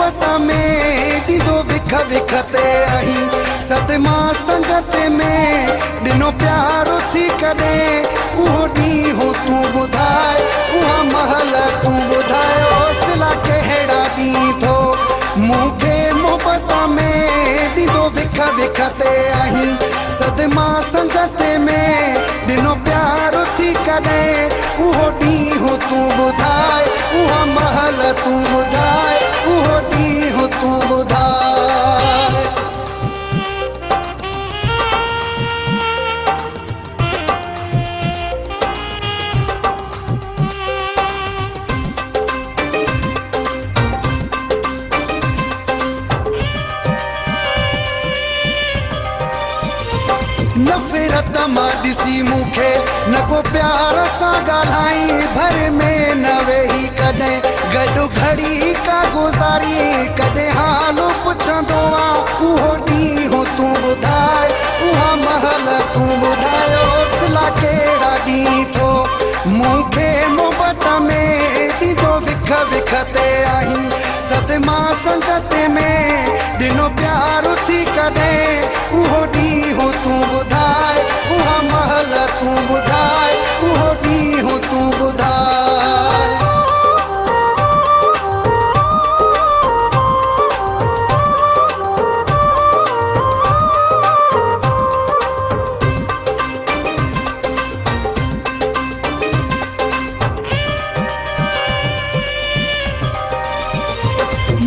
मोहब्बत में ॾींदो विख विख ते आहीं सदमा संगत में ॾिनो प्यार थी कॾहिं उहो ॾींहुं हो तूं ॿुधाए उहा महल तूं ॿुधायो सिला कहिड़ा ॾींहुं थो मूंखे मोहब्बत में ॾींदो विख विख ते आहीं सदमा संगत में ॾिनो प्यार थी कॾहिं उहो ॾींहुं हो तूं ॿुधाए उहा महल तूं ॿुधाए उहो ॾींहुं हो तूं ॿुधाए नफ़रत मां ॾिसी मूंखे न को प्यार सां ॻाल्हाई भर में न वेही कॾहिं गॾु घड़ी का गुज़ारी कॾहिं हाल पुछंदो आहे उहो ॾींहुं तूं ॿुधाए उहा महल तूं ॿुधायो सिला कहिड़ा ॾींहुं थो मूंखे मोहब्बत में ॾींदो विख विख ते आहीं सदमा संगत में ॾिनो प्यार थी कॾहिं उहो ॾींहुं तूं ॿुधाए उहा महल तूं ॿुधाए उहो ॾींहुं तूं ॿुधाए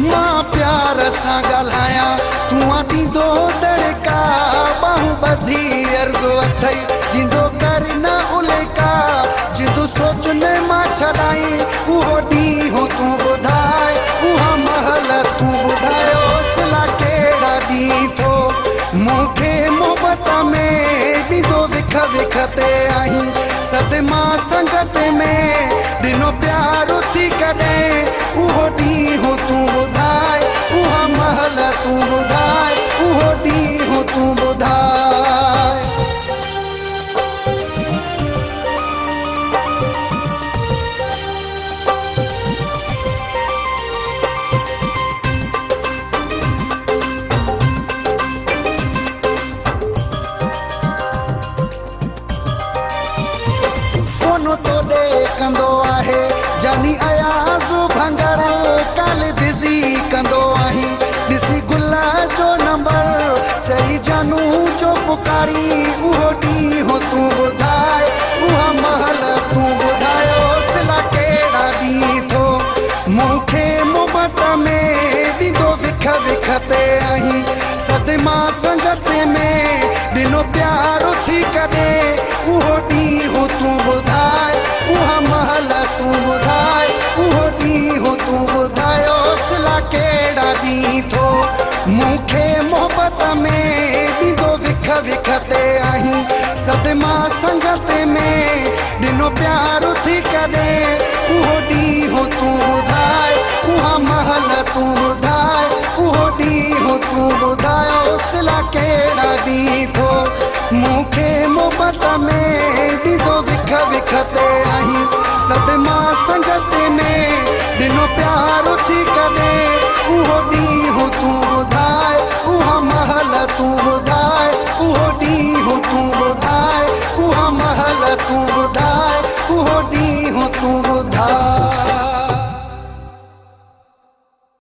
मां प्यार सां ॻाल्हायां तूं ॾींदो दड़का बाहूं ॿधी अर्ज़ु अथई ॾींदो कर न उलेका जिदो सोच न मां छॾाई उहो ॾींहुं तूं ॿुधाए उहा महल तूं ॿुधायो सिला कहिड़ा ॾींहुं थो मूंखे मोहब्बत में ॾींदो विख विख ते आहीं सदमा संगत में ॾिनो प्यार थी कॾहिं उहो ॾींहुं तूं ॿुधाए उहा महल तूं ॿुधाए उहो ॾींहुं तूं ॿुधाए फोन तो ॾे कंदो आहे जानी अयाज़ भंगर काल बिज़ी कंदो आहीं ॾिसी गुल जो नंबर चई जानू जो पुकारी उहो ॾींहुं तूं ॿुधाए उहा महल तूं ॿुधायो सिला कहिड़ा ॾींहुं थो मूंखे मोहब्बत में ॾींदो विख विख ते आहीं सदमा संगत में ॾिनो प्यार थी कॾहिं उहो ॾींहुं तूं ॿुधाए उहा महल तूं ॿुधाए उहो ॾींहुं तूं ॿुधायो सिला कहिड़ा ॾींहुं थो मूंखे मोहब्बत में ॾींदो विख विख ते आहीं सदमा संगत में ॾिनो प्यार थी कॾहिं उहो ॾींहुं तूं ॿुधाए उहा महल तूं ॿुधाए उहो ॾींहुं तूं ॿुधायो सिला कहिड़ा ॾींहुं थो मूंखे मोहब्बत में ॾींदो विख विख ते आहीं सदमा संगत में ॾिनो प्यार थी कॾहिं उहो